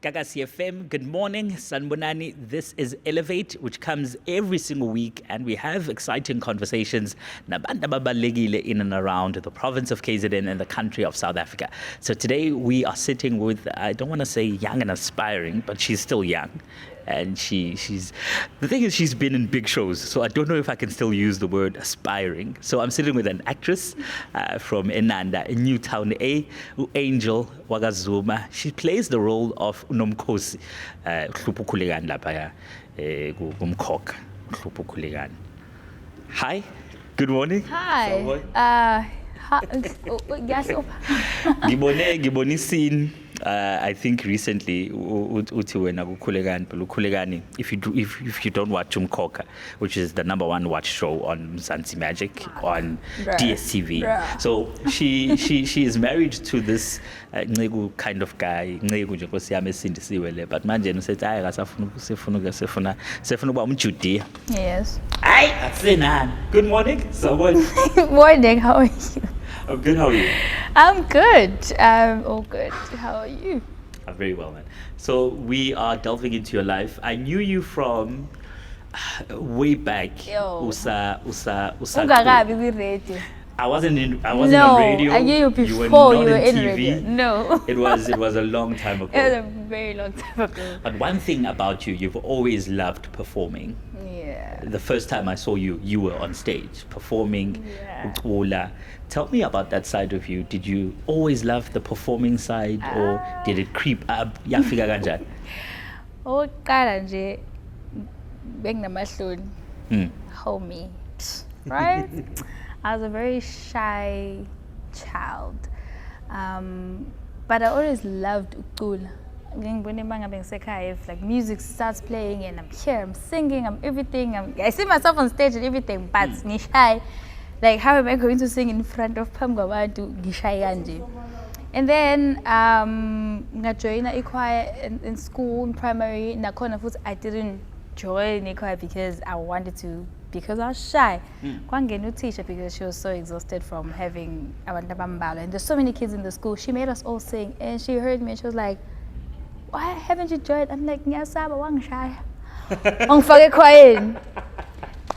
Gagasi FM, good morning, Sanbonani. This is Elevate, which comes every single week, and we have exciting conversations nabantu ababalulekile in and around the province of KZN and the country of South Africa. So today we are sitting with, I don't want to say young and aspiring, but she's still young. And she's the thing is, she's been in big shows, so I don't know if I can still use the word aspiring. So I'm sitting with an actress from Enanda in Newtown A, Angela Zuma. She plays the role of Nomkhosi Mthebu, Umkhokha. Hi, good morning. Hi. Ngibone scene. I think recently, Khulekani, if you don't watch Umkhokha, which is the #1 watch show on Mzansi Magic on DSTV. So she is married to this kind of guy. But manje said, Yes. Good morning. Morning, how are you? I'm good, how are you? I'm good. All good. How are you? I'm very well, man. So we are delving into your life. I knew you from way back. Ungakabi radio. I wasn't on radio. I knew you before you were in TV. radio. No. It was a long time ago. It was a very long time ago. But one thing about you, you've always loved performing. Yeah. The first time I saw you, you were on stage performing. Yeah. Tell me about that side of you. Did you always love the performing side, or did it creep up? Yafika kanjani? Oqala nje benginamahloni. Homie. Right? I was a very shy child. But I always loved ucula. If like music starts playing and I'm here, I'm singing, I'm everything. I see myself on stage and everything, but shy. Like, how am I going to sing in front of Pamgabantu Gishayanje? And then I joined a choir in school, in primary. I didn't join a choir because I wanted to, because I was shy. Kwangenu teacher, because she was so exhausted from having Abantambambalo. And there's so many kids in the school. She made us all sing, and she heard me and she was like, "Why haven't you joined?" I'm like, "Nyasaba wang shy." Ongfake choir.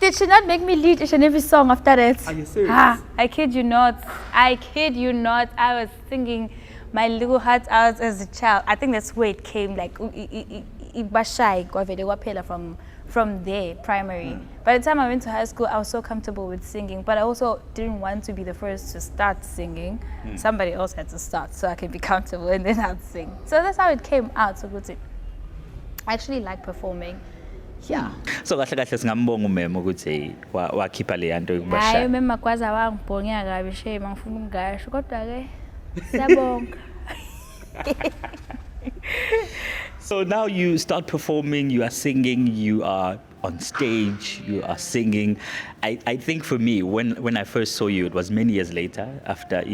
Did she not make me lead each and every song after that? Are you serious? I kid you not. I kid you not. I was singing my little heart out as a child. I think that's where it came, like, from there, primary. By the time I went to high school, I was so comfortable with singing, but I also didn't want to be the first to start singing. Somebody else had to start so I can be comfortable, and then I'd sing. So that's how it came out. So good. I actually like performing. Yeah. So kahle singambonga umema ukuthi wakhipha le yanto yokubasha. Hayi umema kwaza wangibhonga kabi shame ngifuna ukungasho kodwa ke siyabonga. So now you start performing, you are singing, you are on stage, you are singing. I think for me, when I first saw you, it was many years later after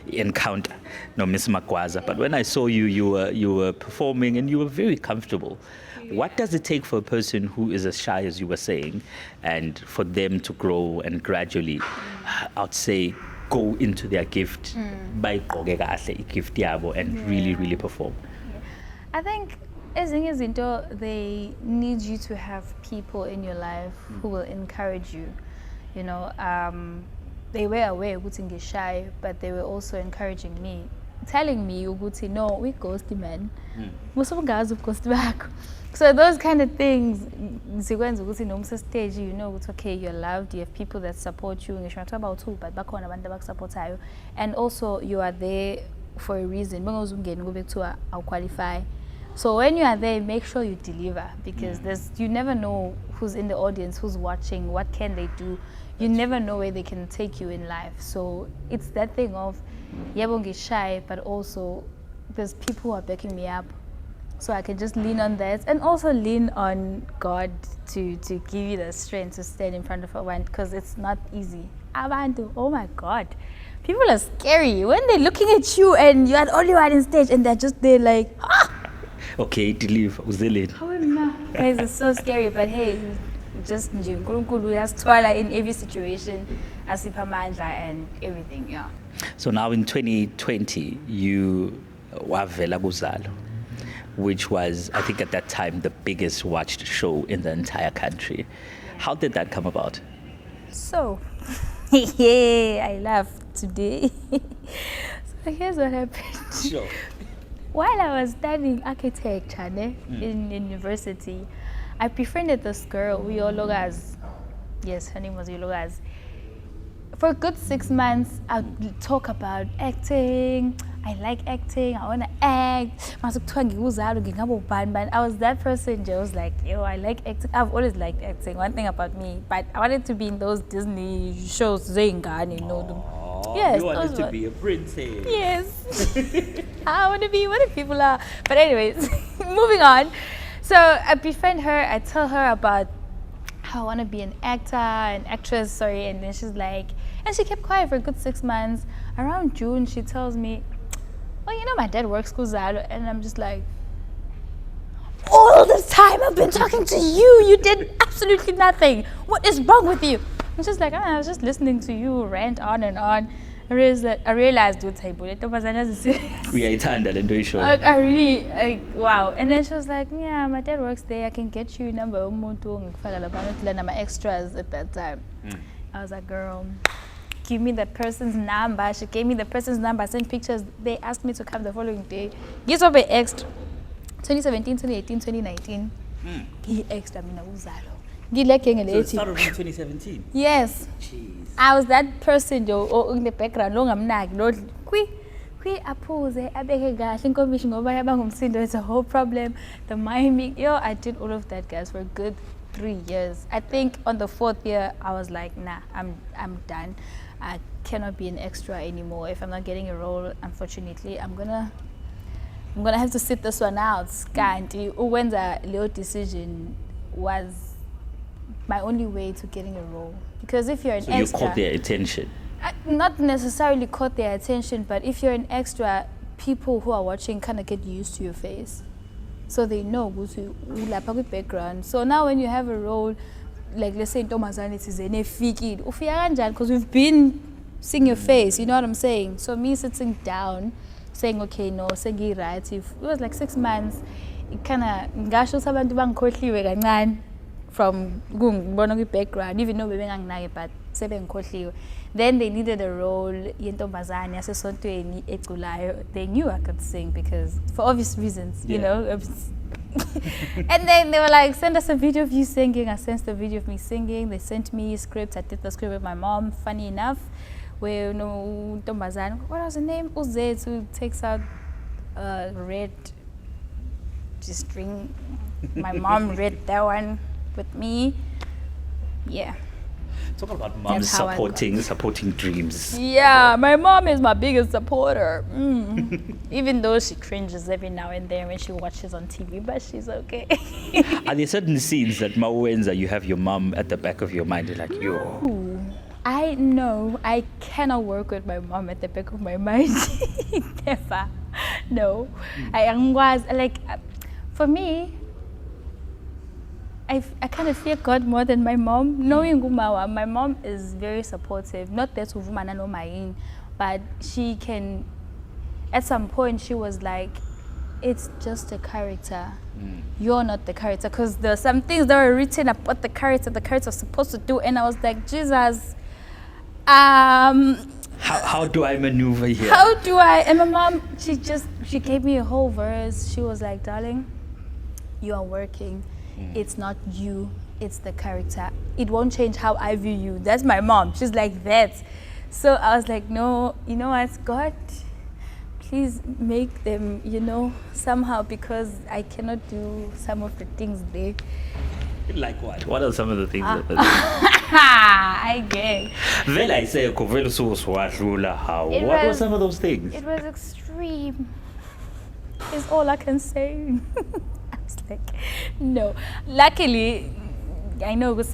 encounter, no Miss Makwaza. But when I saw you, you were performing and you were very comfortable. What does it take for a person who is as shy as you were saying, and for them to grow and gradually, I'd say, go into their gift by gift yabo and really perform? I think they need you to have people in your life who will encourage you. You know, they were aware of shy, but they were also encouraging me, telling me, no, we ghost man. Most of guys of ghost back. So those kind of things, stage, you know, it's okay, you're loved, you have people that support you, and also you are there for a reason. I'll qualify. So when you are there, make sure you deliver, because you never know who's in the audience, who's watching, what can they do. You never know where they can take you in life. So it's that thing of, yeah, won't get shy, but also there's people who are backing me up. So I can just lean on that, and also lean on God to give you the strength to stand in front of a one, because it's not easy. Abantu, oh my God. People are scary when they're looking at you and you're the only one on stage and they're just there like, Okay, to leave. Guys, it's so scary, but hey, just uNkulunkulu uyasithwala in every situation, asipha amandla and everything, yeah. So now in 2020, you wavela Uzalo. which was, I think at that time, the biggest watched show in the entire country. How did that come about? So, yeah, I laugh today. So here's what happened. Sure. While I was studying architecture in university, I befriended this girl, Uyologas. Yes, her name was Uyologas. For a good 6 months, I'd talk about acting. I like acting. I want to act. I was that person. I was like, yo, I like acting. I've always liked acting. One thing about me, but I wanted to be in those Disney shows. Yes, you wanted to be a princess. Yes. I want to be what the people are. But anyways, moving on. So I befriend her. I tell her about how I want to be an actor, an actress, and then she's like, and she kept quiet for a good 6 months. Around June, she tells me, oh, my dad works Uzalo, and I'm just like, all this time I've been talking to you, you did absolutely nothing. What is wrong with you? I'm just like, I was just listening to you rant on and on. I realized what type of it was. I really, wow. And then she was like, yeah, my dad works there. I can get you number my extras at that time. I was like, girl, give me the person's number. She gave me the person's number. I sent pictures. They asked me to come the following day. Guess what? Extra 2017, 2018, 2019. He extra me Uzalo. So it started in 2017? Yes. Jeez. I was that person in the background. It's a whole problem. The miming. I did all of that, guys, for a good 3 years. I think on the 4th year, I was like, nah, I'm done. I cannot be an extra anymore. If I'm not getting a role, unfortunately, I'm gonna have to sit this one out. When the little decision was my only way to getting a role. Because if you're an extra... So you caught their attention? Not necessarily caught their attention, but if you're an extra, people who are watching kind of get used to your face. So they know background. So now when you have a role, like let's say in Tomazan, it is because we've been seeing your face, you know what I'm saying? So me sitting down, saying, okay, no, saying right. It was like 6 months. It kind of... from background, even though we but then they needed a role. They knew I could sing because, for obvious reasons, you know. And then they were like, send us a video of you singing. I sent the video of me singing. They sent me a script. I did the script with my mom. Funny enough, where what was the name? Zethu takes out red string. My mom read that one with me. Yeah. Talk about moms supporting dreams. Yeah, my mom is my biggest supporter. Even though she cringes every now and then when she watches on TV, but she's okay. Are there certain scenes that Mawenza you have your mom at the back of your mind? You're like, yo. I know I cannot work with my mom at the back of my mind. Never. No. I was like, for me, I kind of fear God more than my mom. Knowing Gumawa, my mom is very supportive. Not that Uvumana no main, but she can. At some point, she was like, "It's just a character. You're not the character." Because there are some things that were written about the character was supposed to do, and I was like, Jesus. How do I maneuver here? How do I? And my mom, she gave me a whole verse. She was like, "Darling, you are working. It's not you, it's the character. It won't change how I view you." That's my mom. She's like that. So I was like, no, you know what, God, please make them, somehow, because I cannot do some of the things they... Like what? What are some of the things that I get. Well, I say, what were some of those things? It was extreme. Is all I can say. Like, no. Luckily, I know but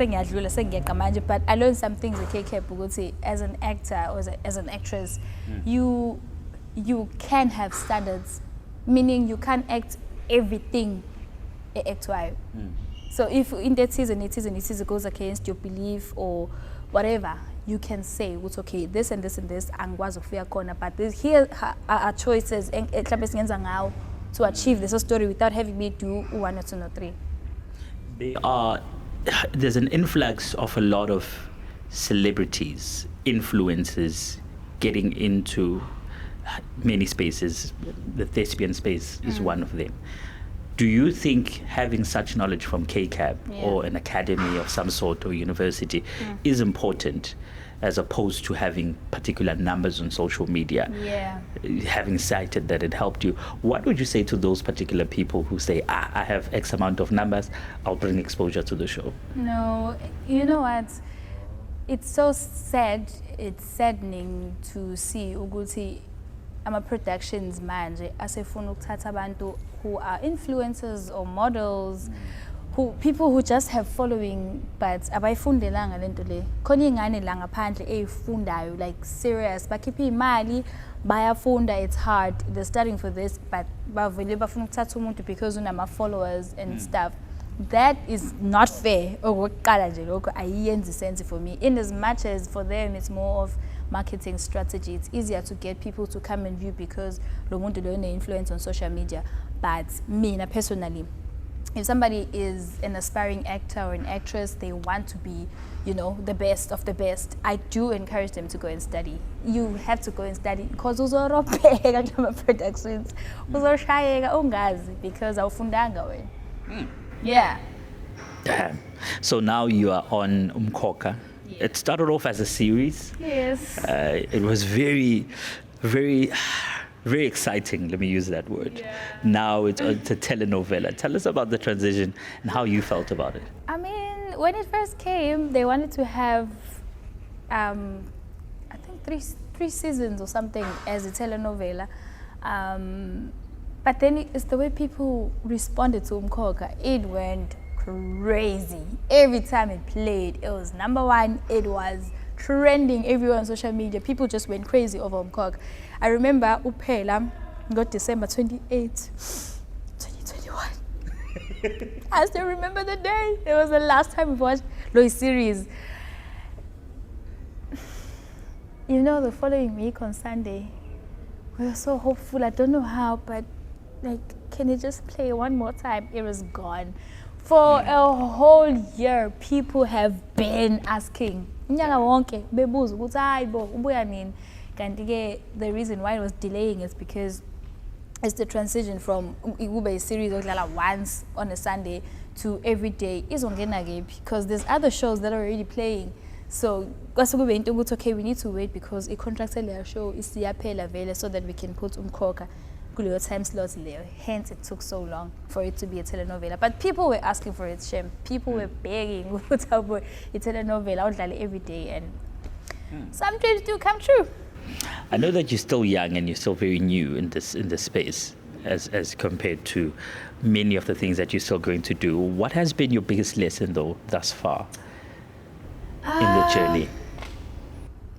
I learned some things as an actor or as an actress, you can have standards, meaning you can't act everything act well. So if in that season it goes against your belief or whatever, you can say, "What's okay, this and this and this, but here are choices to achieve this story without having me do 1 or 2 or 3. There's an influx of a lot of celebrities, influencers getting into many spaces. The thespian space is one of them. Do you think having such knowledge from KCAB or an academy of some sort or university is important, as opposed to having particular numbers on social media? Having cited that it helped you, what would you say to those particular people who say, I have X amount of numbers, I'll bring exposure to the show? No, you know what? It's so sad, it's saddening to see ukuthi ama-productions manje asefuna ukuthatha abantu who are influencers or models, people who just have following but abayifundelanga lento le. Khona ingane la ngaphandle eyifundayo, like serious, bakhipha imali bayafunda, it's hard, they're studying for this, but bavele bafuna ukuthatha umuntu because unama followers and stuff. That is not fair. Okokuqala nje lokho ayiyenzi sense for me, in as much as for them it's more of marketing strategy. It's easier to get people to come and view because lo muntu lo une-influence on social media. But me personally, if somebody is an aspiring actor or an actress, they want to be, you know, the best of the best, I do encourage them to go and study. You have to go and study because uzorobheka kama productions, uzoshayeka ungazi because awufundanga wena. Yeah. Damn. So now you are on Umkhokha. It started off as a series. Yes. It was very, very, very exciting. Let me use that word. Yeah. Now it's a telenovela. Tell us about the transition and how you felt about it. I mean, when it first came, they wanted to have, I think three seasons or something as a telenovela. But then it's the way people responded to Umkhokha. It went crazy. Every time it played, it was #1. It was trending everywhere on social media. People just went crazy over Umkhokha. I remember Uphela got December 28, 2021. I still remember the day. It was the last time we watched Lois series. You know, the following week on Sunday, we were so hopeful. I don't know how, but like, can it just play one more time? It was gone. For a whole year, people have been asking. Nyaka wonke bebuza ukuthi hayibo ubuya nini. Kanti the reason why it was delaying is because it's the transition from a series odlala once on a Sunday to every day izongena kephi, because there's other shows that are already playing. So kwase kube into ukuthi okay, we need to wait because i-contract leyo show isiyaphela vele so that we can put Umkhokha kuleyo time slot leyo. Hence it took so long for it to be a telenovela. But people were asking for it, Shem. People were begging ukuthi it's a telenovela odlale every day, and some dreams do come true. I know that you're still young and you're still very new in this space as compared to many of the things that you're still going to do. What has been your biggest lesson though thus far in the journey?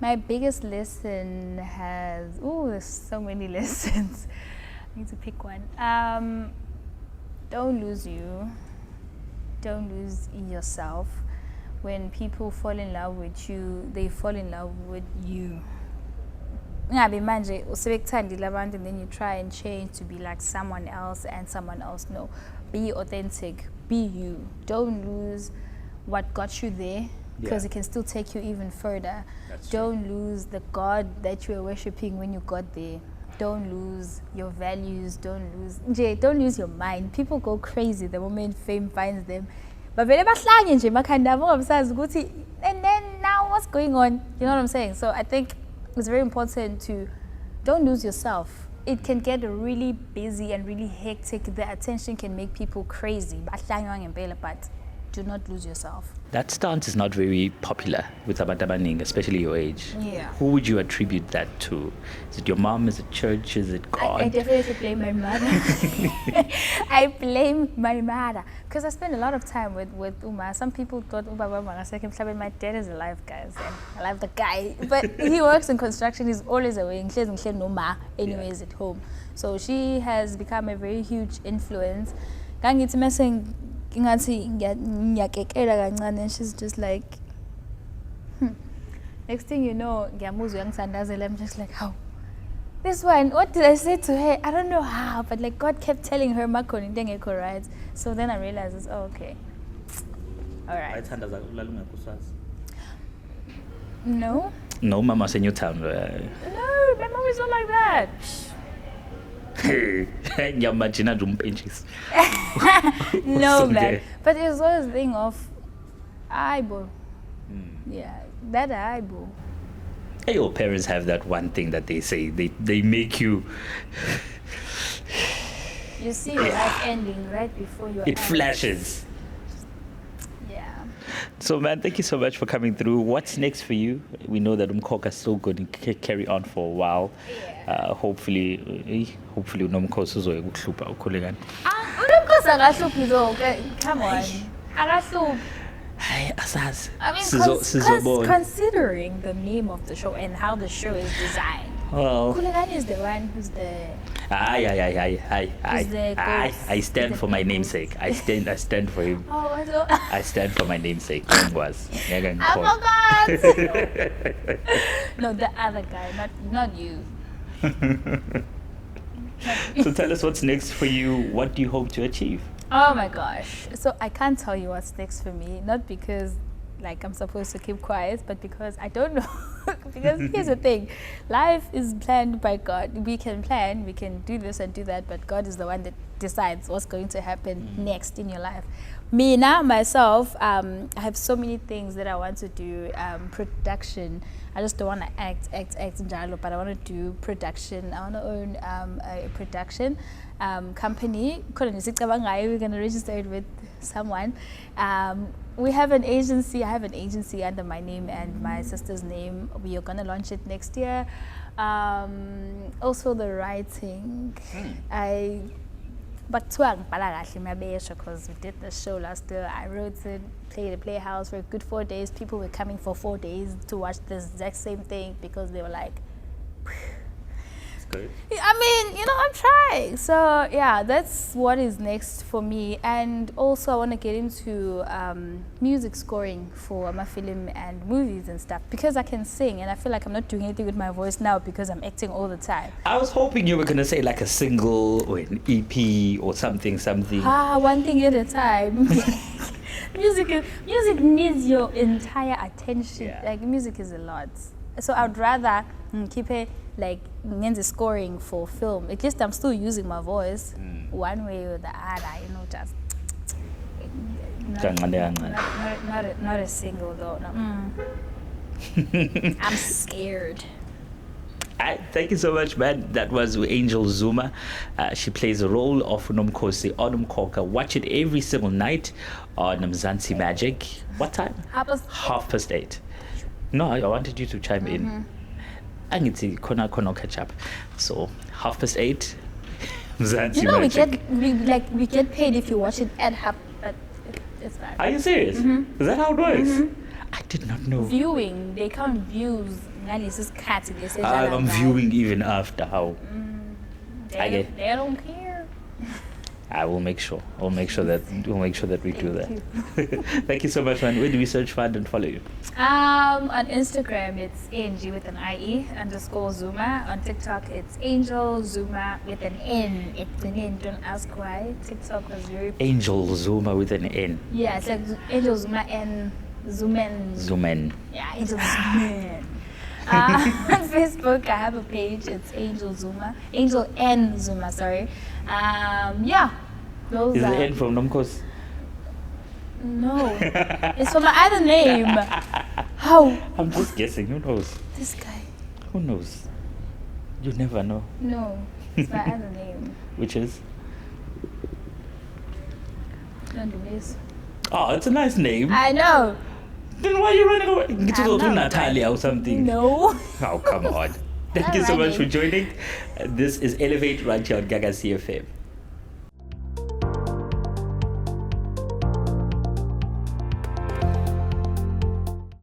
My biggest lesson there's so many lessons. I need to pick one. Don't lose you. Don't lose yourself. When people fall in love with you, they fall in love with you. Ngabe manje usebekuthandile abantu and then you try and change to be like someone else and someone else. No. Be authentic. Be you. Don't lose what got you there, because it can still take you even further. Don't lose the God that you were worshipping when you got there. Don't lose your values. Don't lose your mind. People go crazy the moment fame finds them. But vele bahlanye nje makhanda abo ngabisazi ukuthi, and then now what's going on? You know what I'm saying? So I think it's very important to don't lose yourself. It can get really busy and really hectic. The attention can make people crazy. But do not lose yourself. That stance is not very popular with abantu abaningi, especially your age. Yeah. Who would you attribute that to? Is it your mom? Is it church? Is it God? I definitely blame my mother. I blame my mother. Because I spend a lot of time with Uma. Some people thought my dad is alive, guys. And I love the guy. But he works in construction. He's always away. Anyways, at home. So she has become a very huge influence. And she's just like, next thing you know, I'm just like, how? this one, what did I say to her? I don't know how, but like God kept telling her, Makoni Dengeko, right? So then I realized, it's okay. All right. No? No, Mama, say Newtown. No, my mom is not like that. Ngiyamagina nje umpentshisi. No, man. Okay. But it's always a thing of eyeball. Yeah, that eyeball. Your parents have that one thing that they say. They make you. You see your life ending right before your It eyes. flashes. Yeah. So, man, thank you so much for coming through. What's next for you? We know that Umkhokha is still going to carry on for a while. Hopefully, Nomkhosi uzokuhlupha ukhulekani. Nomkhosi akahluphi though. Okay, come on. Akahluphi. Hayi asazi. I mean, Sizobona. considering the name of the show and how the show is designed, Well, Khulekani is the one who's the. I stand for my namesake. I stand for him. Oh, I don't. I stand for my namesake. Was. I forgot. No, the other guy, not you. So tell us what's next for you. What do you hope to achieve? Oh my gosh. So I can't tell you what's next for me, not because like I'm supposed to keep quiet, but because I don't know. Because here's the thing, life is planned by God. We can plan, we can do this and do that, but God is the one that decides what's going to happen next in your life. Me now, myself, I have so many things that I want to do. Production. I just don't want to act njalo, but I want to do production. I want to own a production company. We're going to register it with someone. We have an agency. I have an agency under my name and my sister's name. We are going to launch it next year. Also the writing. Because we did the show last year. I wrote it, played at Playhouse for a good 4 days. People were coming for 4 days to watch the exact same thing because they were like, Good. I mean, I'm trying. So yeah, that's what is next for me. And also I want to get into music scoring for my film and movies and stuff, because I can sing and I feel like I'm not doing anything with my voice now because I'm acting all the time. I was hoping you were going to say like a single or an EP or something. One thing at a time. Music needs your entire attention. Yeah. Like music is a lot. So I'd rather keep it like the scoring for film. At least I'm still using my voice one way or the other, just not a single though. No. I'm scared. Thank you so much, man. That was Angela Zuma. She plays the role of Nomkhosi on Umkhokha. Watch it every single night on Mzansi Magic. What time? 8:30. No, I wanted you to chime in. I need to catch up. So 8:30. Mzansi Magic. We get paid if you watch it at half, but it's fine. Are you serious? Is that how it works? I did not know. Viewing, they count views. I'm viewing even after how. They don't care. I will make sure. We'll make sure that we do that. Thank you so much, man. Where do we search, find, and follow you? On Instagram, it's Angie with an IE _ Zuma. On TikTok, it's Angel Zuma with an N. It's an N. Don't ask why. TikTok was very. Angel Zuma with an N. Yeah, it's like Angel Zuma and Zumen. Zumen. Yeah, Angel Zumen. On Facebook, I have a page. It's Angel N Zuma. Sorry. Yeah. Those Is the are. N from Nomkhosi? No, it's for my other name. How? I'm just guessing. Who knows? This guy. Who knows? You never know. No, it's my other name. Which is? Don't do this. Oh, it's a nice name. I know. Then why are you running away? Get to I'm go to not Natalia or something. No. Oh, come on. Thank you so much for joining. This is Elevate right here on Gagasi FM.